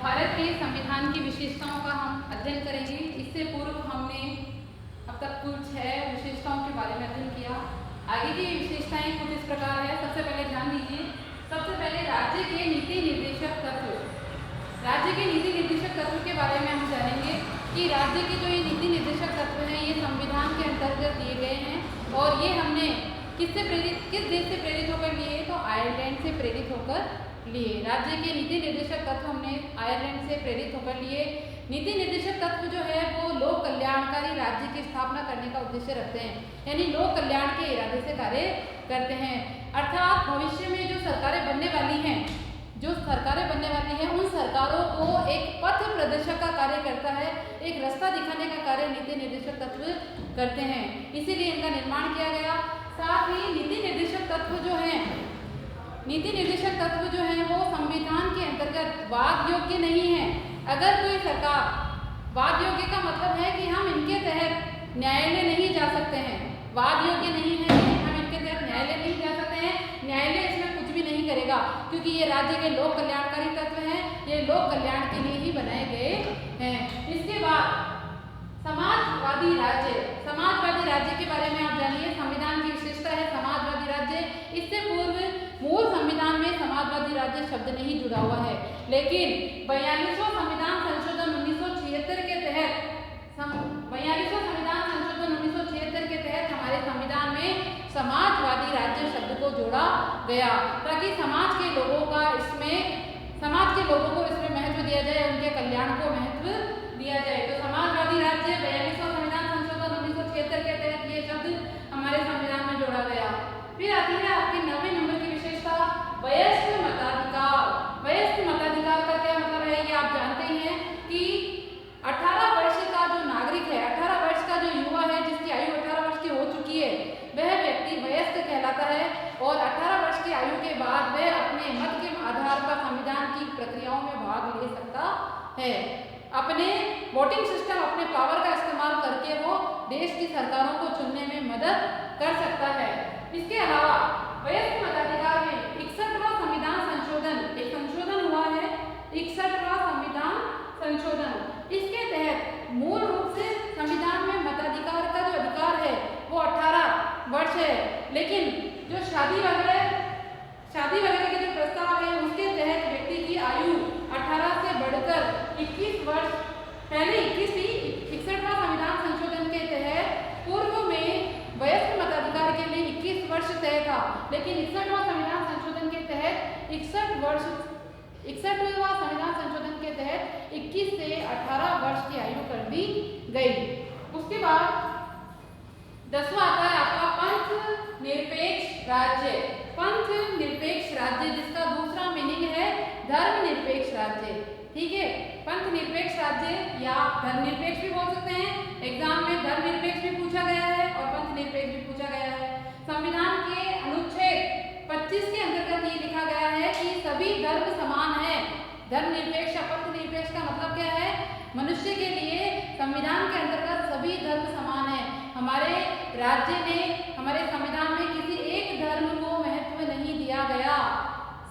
भारत के संविधान की विशेषताओं का हम अध्ययन करेंगे। इससे पूर्व हमने अब तक कुल 6 विशेषताओं के बारे में अध्ययन किया। आगे की विशेषताएं कुछ इस प्रकार है। सबसे पहले ध्यान दीजिए, सबसे पहले राज्य के नीति निर्देशक तत्व। राज्य के नीति निर्देशक तत्व के बारे में हम जानेंगे कि राज्य के जो ये नीति निर्देशक तत्व हैं ये संविधान के अंतर्गत दिए गए हैं और ये हमने किस देश से प्रेरित होकर लिए, तो आयरलैंड से प्रेरित होकर लिए। राज्य के नीति निर्देशक तत्व हमने आयरलैंड से प्रेरित होकर लिए। नीति निर्देशक तत्व जो है वो लोक कल्याणकारी राज्य की स्थापना करने का उद्देश्य रखते हैं, यानी लोक कल्याण के इरादे से कार्य करते हैं। अर्थात भविष्य में जो सरकारें बनने वाली हैं उन सरकारों को एक पथ प्रदर्शक का कार्य करता है, एक रास्ता दिखाने का कार्य नीति निर्देशक तत्व करते हैं, इसीलिए इनका निर्माण किया गया। साथ ही नीति निर्देशक तत्व जो हैं वो संविधान के अंतर्गत वाद योग्य नहीं है। अगर कोई सरकार, वाद योग्य का मतलब है कि हम इनके तहत न्यायालय नहीं जा सकते हैं, वाद योग्य नहीं है कि हम इनके तहत न्यायालय नहीं जा सकते हैं, न्यायालय इसमें कुछ भी नहीं करेगा, क्योंकि ये राज्य के लोक कल्याणकारी तत्व हैं, ये लोक कल्याण के लिए ही बनाए गए हैं। इसके बाद समाजवादी राज्य के बारे में आप जानिए। संविधान की विशेषता है समाजवादी राज्य। इससे पूर्व मूल संविधान में समाजवादी राज्य शब्द नहीं जुड़ा हुआ है, लेकिन 42वां संविधान संशोधन 1976 के तहत हमारे संविधान में समाजवादी राज्य शब्द को जोड़ा गया, ताकि समाज के लोगों को इसमें महत्व दिया जाए, उनके कल्याण को महत्व दिया जाए। तो समाजवादी राज्य 42वां संविधान संशोधन 1976 के तहत ये शब्द हमारे संविधान में जोड़ा गया। फिर आती है आपकी 9वें नंबर की विशेषता, वयस्क मताधिकार। वयस्क मताधिकार का क्या मतलब है, ये आप जानते ही हैं कि 18 वर्ष का जो नागरिक है, 18 वर्ष का जो युवा है जिसकी आयु 18 वर्ष की हो चुकी है, वह व्यक्ति वयस्क कहलाता है और 18 वर्ष की आयु के बाद वह अपने मत के आधार पर संविधान की प्रक्रियाओं में भाग ले सकता है। अपने वोटिंग सिस्टम, अपने पावर का इस्तेमाल करके वो देश की सरकारों को चुनने में मदद कर सकता है। इसके अलावा वयस्क मताधिकार में 61वां संविधान संशोधन, एक संशोधन हुआ है, 61वां संविधान संशोधन। इसके तहत मूल रूप से संविधान में मताधिकार का जो अधिकार है वो 18 वर्ष है, लेकिन जो शादी वगैरह के जो प्रस्ताव है उसके तहत व्यक्ति की आयु 18 से बढ़कर 21 वर्ष, पहले 21 थी, 61वां संविधान संशोधन के तहत पूर्व में वयस्क मताधिकार के लिए 21 वर्ष तय था, लेकिन 61वां संविधान संशोधन के तहत 61वां संविधान संशोधन के तहत 21 से 18 वर्ष की आयु कर दी गई। उसके बाद 10वां आता है आपका पंथ निरपेक्ष राज्य। पंथ निरपेक्ष राज्य जिसका दूसरा मीनिंग है धर्मनिरपेक्ष राज्य। ठीक है, पंथ निरपेक्ष राज्य या धर्मनिरपेक्ष भी बोल सकते हैं। एग्जाम में धर्मनिरपेक्ष भी पूछा गया है और पंथ निरपेक्ष भी पूछा गया है। संविधान के अनुच्छेद 25 के अंतर्गत ये लिखा गया है कि सभी धर्म समान है। धर्मनिरपेक्ष या पंथ निरपेक्ष का मतलब क्या है, मनुष्य के लिए संविधान के अंतर्गत सभी धर्म समान है। हमारे राज्य ने, हमारे संविधान में किसी एक धर्म को महत्व नहीं दिया गया।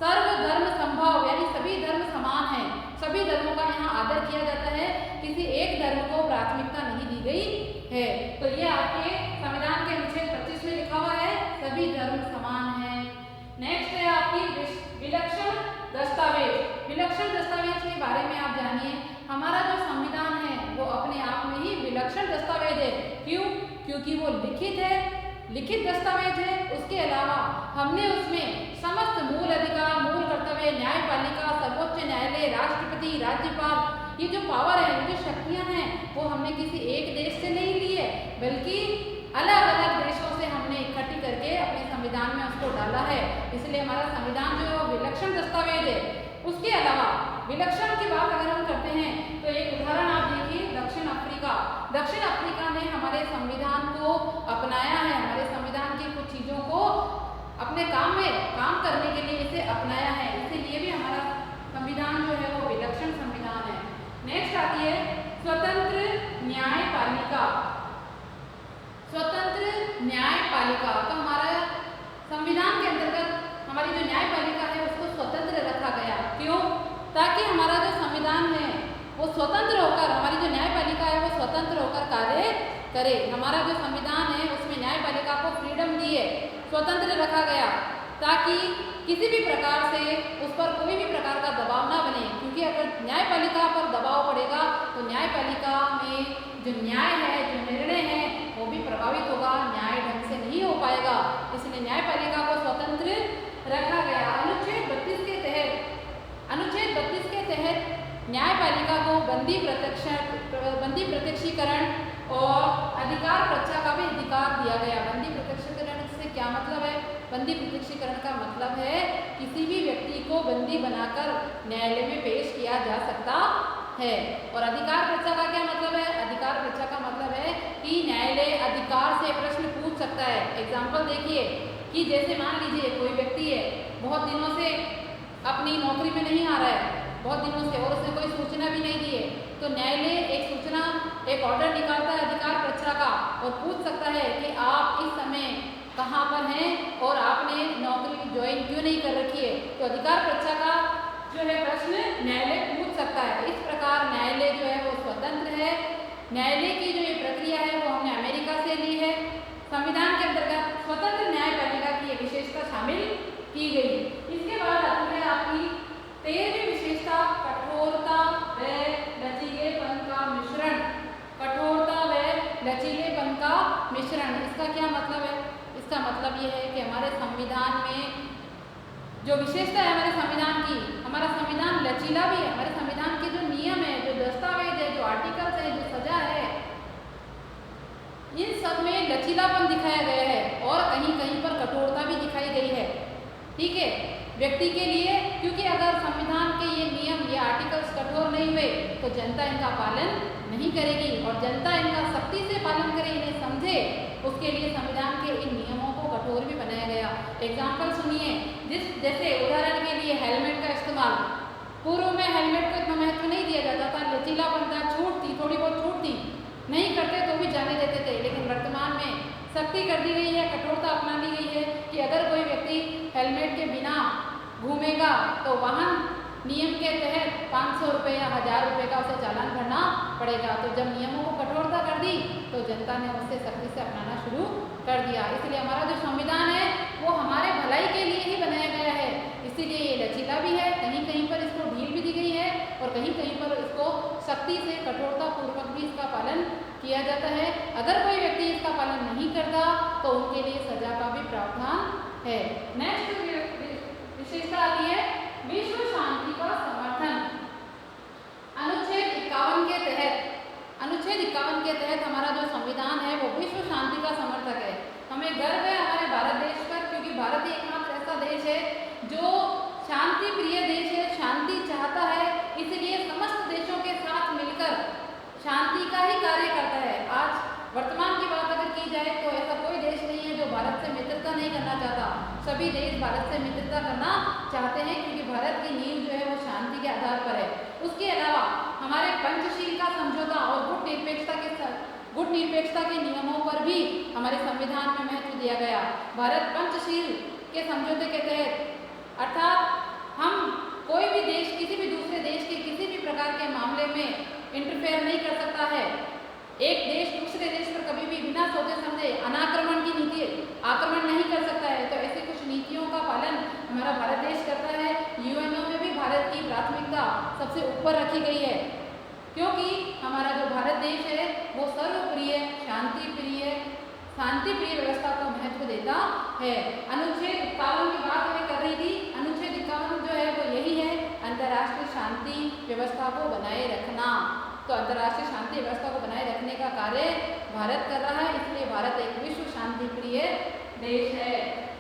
सर्वधर्म संभव, यानी सभी धर्म समान हैं, सभी धर्मों का यहाँ आदर किया जाता है, किसी एक धर्म को प्राथमिकता नहीं दी गई है। तो ये आपके संविधान के अनुच्छेद 25 में लिखा हुआ है, सभी धर्म समान हैं। नेक्स्ट है आपकी विलक्षण दस्तावेज। विलक्षण दस्तावेज के बारे में आप जानिए। हमारा जो संविधान है वो अपने आप में ही विलक्षण दस्तावेज है। क्यों? क्योंकि वो लिखित दस्तावेज है। उसके अलावा हमने उसमें समस्त मूल अधिकार, मूल कर्तव्य, न्यायपालिका, सर्वोच्च न्यायालय, राष्ट्रपति, राज्यपाल, ये जो पावर है, जो शक्तियां हैं, वो हमने किसी एक देश से नहीं ली है, बल्कि अलग अलग देशों से हमने इकट्ठी करके अपने संविधान में उसको डाला है। इसलिए हमारा संविधान जो है विलक्षण दस्तावेज है। उसके अलावा विलक्षण की बात अगर हम करते हैं तो एक उदाहरण आप देखिए, दक्षिण अफ्रीका। दक्षिण अफ्रीका ने हमारे संविधान को अपनाया है, हमारे संविधान की कुछ चीज़ों को अपने काम करने के लिए इसे अपनाया है, इसीलिए भी हमारा संविधान जो है वो विलक्षण संविधान है। नेक्स्ट आती है स्वतंत्र न्यायपालिका। स्वतंत्र न्यायपालिका, तो हमारा संविधान के अंतर्गत हमारी जो न्यायपालिका है उसको स्वतंत्र रखा गया। क्यों? ताकि हमारा जो संविधान संविधान है वो स्वतंत्र होकर, हमारी जो न्यायपालिका है वो स्वतंत्र होकर कार्य करे। हमारा जो संविधान है उसमें न्यायपालिका को फ्रीडम दी है, स्वतंत्र रखा गया, ताकि किसी भी प्रकार से उस पर कोई भी प्रकार का दबाव ना बने। क्योंकि अगर न्यायपालिका पर दबाव पड़ेगा तो न्यायपालिका में जो न्याय है, जो निर्णय है, वो भी प्रभावित होगा, न्याय ढंग से नहीं हो पाएगा। इसलिए न्यायपालिका को स्वतंत्र रखा गया। अनुच्छेद 32 के तहत न्यायपालिका को बंदी प्रत्यक्षीकरण और अधिकार प्रत्याशा का भी अधिकार दिया गया। बंदी प्रत्यक्षीकरण से क्या मतलब है? बंदी प्रत्यक्षीकरण का मतलब है किसी भी व्यक्ति को बंदी बनाकर न्यायालय में पेश किया जा सकता है। और अधिकार प्रत्याशा का क्या मतलब है? अधिकार प्रत्याशा का मतलब है कि न्यायालय अधिकार से प्रश्न पूछ सकता है। एग्जाम्पल देखिए कि जैसे मान लीजिए कोई व्यक्ति है, बहुत दिनों से अपनी नौकरी में नहीं आ रहा है, बहुत दिनों से, और उसने कोई सूचना भी नहीं दी है, तो न्यायालय एक सूचना, एक ऑर्डर निकालता है अधिकार प्रत्याशा का और पूछ सकता है कि आप इस समय कहाँ पर हैं और आपने नौकरी ज्वाइन क्यों नहीं कर रखी है। तो अधिकार प्रत्याशा का जो है प्रश्न न्यायालय पूछ सकता है। इस प्रकार न्यायालय जो है वो स्वतंत्र है। न्यायालय की जो ये प्रक्रिया है वो हमने अमेरिका से ली है। संविधान के अंतर्गत स्वतंत्र न्यायपालिका की ये विशेषता शामिल की गई। इसके बाद आती है आपकी 13वीं विशेषता, कठोरता व लचीलेपन का मिश्रण। कठोरता व लचीलेपन का मिश्रण, इसका क्या मतलब है? इसका मतलब ये है कि हमारे संविधान में जो विशेषता है हमारे संविधान की, हमारा संविधान लचीला भी है। हमारे संविधान के जो नियम है, जो दस्तावेज है, जो आर्टिकल्स है, जो सजा है, इन सब में लचीलापन दिखाया गया है और कहीं कहीं पर कठोरता भी दिखाई गई है। ठीक है, व्यक्ति के लिए, क्योंकि अगर संविधान के ये नियम, ये आर्टिकल्स कठोर नहीं हुए तो जनता इनका पालन नहीं करेगी, और जनता इनका सख्ती से पालन करे, इन्हें समझे, उसके लिए संविधान के इन नियमों को कठोर भी बनाया गया। एग्जाम्पल सुनिए, जैसे उदाहरण के लिए हेलमेट का इस्तेमाल। पूर्व में हेलमेट को इतना महत्व नहीं दिया जाता था, लचीलापन था, छूट थी, थोड़ी बहुत छूट थी, नहीं करते तो भी जाने देते थे। लेकिन वर्तमान में सख्ती कर दी गई है, कठोरता अपना ली गई है कि अगर कोई व्यक्ति हेलमेट के बिना घूमेगा तो वाहन नियम के तहत 500 रुपये या 1000 रुपये का उसे चालान भरना पड़ेगा। तो जब नियमों को कठोरता कर दी तो जनता ने उसे सख्ती से अपनाना शुरू कर दिया। इसलिए हमारा जो संविधान है वो हमारे भलाई के लिए ही बनाया गया है, इसीलिए ये लचीला भी है। कहीं कहीं पर इसको ढील भी दी गई है और कहीं कहीं पर इसको सख्ती से, कठोरता पूर्वक भी इसका पालन किया जाता है। अगर कोई व्यक्ति इसका पालन नहीं करता तो उनके लिए सजा का भी प्रावधान है। नेक्स्ट विशेषता आती है विश्व शांति का समर्थन। अनुच्छेद 51 के तहत हमारा जो संविधान है वो विश्व शांति का समर्थक है। हमें गर्व है हमारे भारत देश पर, क्योंकि भारत एकमात्र ऐसा देश है जो शांति प्रिय देश है, शांति चाहता है, इसलिए समस्त देशों के साथ मिलकर शांति का ही कार्य करता है। आज वर्तमान की बात अगर की जाए तो ऐसा कोई देश नहीं है जो भारत से मित्रता नहीं करना चाहता। सभी देश भारत से मित्रता करना चाहते हैं, क्योंकि भारत की नींव जो है वो शांति के आधार पर है। उसके अलावा हमारे पंचशील का समझौता और गुट निरपेक्षता के नियमों पर भी हमारे संविधान में महत्व दिया गया। भारत पंचशील के समझौते के तहत, अर्थात हम कोई भी देश किसी भी दूसरे देश के किसी भी प्रकार के मामले में इंटरफेयर नहीं कर सकता है। एक देश दूसरे देश पर कभी भी बिना सोचे समझे अनाक्रमण की नीति आक्रमण नहीं कर सकता है। तो ऐसी कुछ नीतियों का पालन हमारा भारत देश करता है। यूएनओ में भी भारत की प्राथमिकता सबसे ऊपर रखी गई है, क्योंकि हमारा जो भारत देश है वो सर्वप्रिय, शांति प्रिय व्यवस्था को महत्व देता है। अनुच्छेद 51 की बात मैं कर रही थी। अनुच्छेद 51 जो है वो यही है, अंतर्राष्ट्रीय शांति व्यवस्था को बनाए रखना। तो अंतर्राष्ट्रीय शांति व्यवस्था को बनाए रखने का कार्य भारत कर रहा है, इसलिए भारत एक विश्व शांति प्रिय देश है।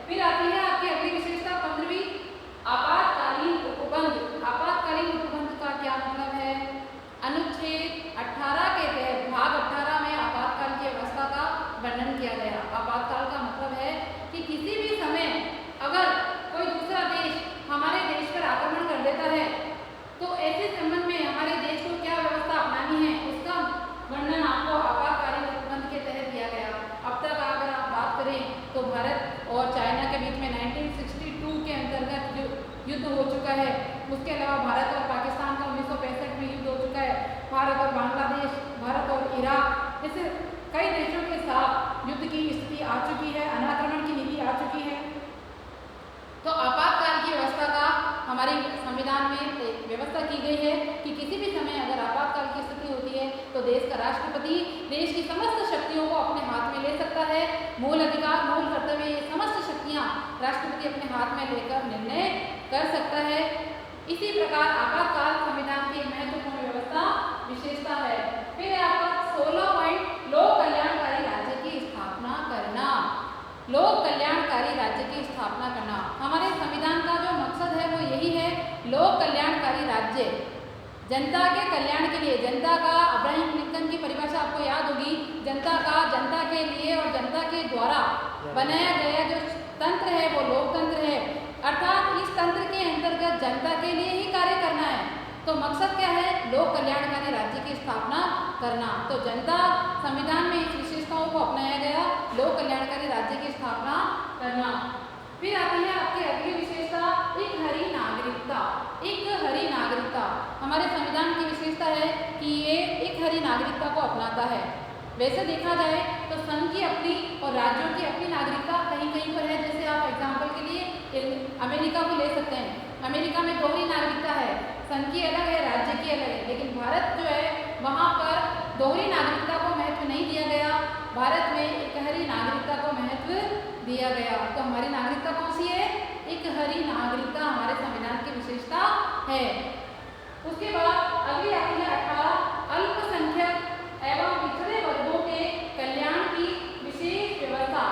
फिर आती है आपकी अगली विशेषता 15वीं, आपातकालीन उपबंध। आपातकालीन उपबंध का क्या मतलब है? अनुच्छेद 18 के तहत भाग 18 में आपातकाल की अवस्था का वर्णन किया गया। आपातकाल का मतलब है कि किसी भी समय अगर कोई दूसरा देश हमारे देश पर आक्रमण कर देता है तो ऐसे संबंध में हमारे देश को क्या व्यवस्था अपनानी है उसका वर्णन आपको आपातकालीन उपबंध के तहत दिया गया। अब तक अगर आप बात करें तो भारत और चाइना के बीच में 1962 के अंतर्गत युद्ध जैसे कई देशों के साथ युद्ध की स्थिति आ चुकी है, अनाक्रमण की नीति आ चुकी है, तो आपातकाल की व्यवस्था का हमारे संविधान में एक व्यवस्था की गई है कि किसी भी समय अगर आपातकाल की स्थिति होती है तो देश का राष्ट्रपति देश की समस्त शक्तियों को अपने हाथ में ले सकता है। मूल अधिकार, मूल कर्तव्य, ये समस्त शक्तियाँ राष्ट्रपति अपने हाथ में लेकर निर्णय कर सकता है। इसी प्रकार आपातकाल संविधान की महत्वपूर्ण व्यवस्था विशेषता है। फिर आपका 16 पॉइंट, लोक कल्याणकारी राज्य की स्थापना करना। लोक कल्याणकारी राज्य की स्थापना करना, हमारे संविधान का जो मकसद है वो यही है, लोक कल्याणकारी राज्य, जनता के कल्याण के लिए। जनता का, अब्राहम लिंकन की परिभाषा आपको याद होगी, जनता का, जनता के लिए और जनता के द्वारा बनाया गया जो तंत्र है वो लोकतंत्र है, अर्थात इस तंत्र के अंतर्गत जनता के लिए ही कार्य करना है। तो मकसद क्या है? लोक कल्याणकारी राज्य की स्थापना करना। तो जनता संविधान में इस विशेषताओं को अपनाया गया, लोक कल्याणकारी राज्य की स्थापना करना। फिर आती है आपकी अगली विशेषता, एक हरी नागरिकता। एक हरी नागरिकता हमारे संविधान की विशेषता है कि ये एक हरी नागरिकता को अपनाता है। वैसे देखा जाए तो संघ की अपनी और राज्यों की अपनी नागरिकता कहीं कहीं पर है। जैसे आप एग्जाम्पल के लिए अमेरिका को ले सकते हैं। अमेरिका में दोहरी नागरिकता है, संघ की अलग है, राज्य की अलग है। लेकिन भारत जो है वहाँ पर दोहरी नागरिकता को महत्व नहीं दिया गया, भारत में एक हरी नागरिकता को महत्व दिया गया। तो हमारी नागरिकता कौन सी है? एक हरी नागरिकता हमारे संविधान की विशेषता है। उसके बाद अगली आती है 18, अल्पसंख्यक एवं पिछड़े वर्गों के कल्याण की विशेष व्यवस्था।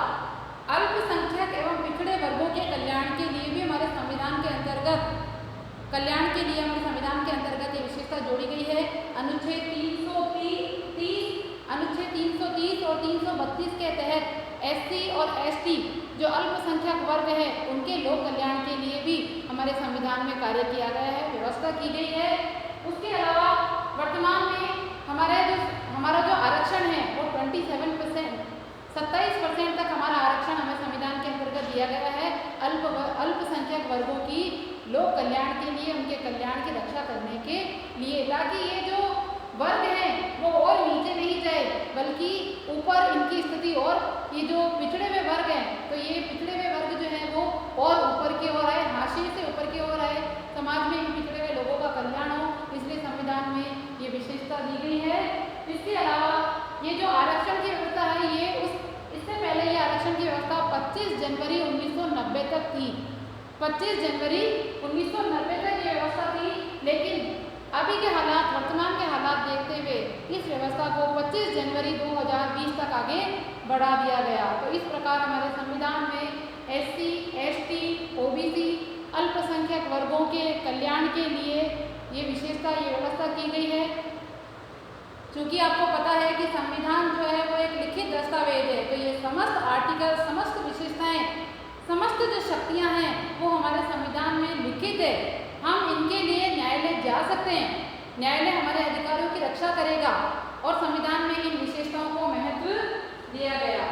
अल्पसंख्यक एवं पिछड़े वर्गों के कल्याण के लिए भी हमारे संविधान के अंतर्गत, कल्याण के लिए हमारे संविधान के अंतर्गत ये विशेषता जोड़ी गई है। अनुच्छेद 330, अनुच्छेद 330 और 332 के तहत एससी और एसटी जो अल्पसंख्यक वर्ग है उनके लोक कल्याण के लिए भी हमारे संविधान में कार्य किया गया है, व्यवस्था की गई है। उसके अलावा वर्तमान में हमारा जो आरक्षण है वो 27% तक हमारा आरक्षण हमें संविधान के अंतर्गत दिया गया है अल्पसंख्यक वर्गों की लोक कल्याण के लिए, उनके कल्याण की रक्षा करने के लिए, ताकि ये जो वर्ग हैं वो और नीचे नहीं जाए बल्कि ऊपर इनकी स्थिति, और ये जो पिछड़े हुए वर्ग हैं तो ये पिछड़े हुए वर्ग जो है वो और ऊपर की ओर आए, हाशिए से ऊपर की ओर आए, समाज में इन पिछड़े हुए लोगों का कल्याण हो, इसलिए संविधान में ये विशेषता दी गई है। इसके अलावा ये जो आरक्षण की व्यवस्था है ये इससे पहले ये आरक्षण की व्यवस्था 25 जनवरी 1990 तक थी। 25 जनवरी 1990 तक ये व्यवस्था थी, लेकिन अभी के हालात, वर्तमान के हालात देखते हुए इस व्यवस्था को 25 जनवरी 2020 तक आगे बढ़ा दिया गया। तो इस प्रकार हमारे संविधान में एससी, एसटी, ओबीसी, अल्पसंख्यक वर्गों के कल्याण के लिए ये विशेषता, ये व्यवस्था की गई है। क्योंकि आपको पता है कि संविधान जो है वो एक लिखित दस्तावेज है, तो ये समस्त आर्टिकल, समस्त विशेषताएं, समस्त जो शक्तियां हैं वो हमारे संविधान में लिखित है। हम इनके लिए न्यायालय जा सकते हैं, न्यायालय हमारे अधिकारों की रक्षा करेगा और संविधान में इन विशेषताओं को महत्व दिया गया।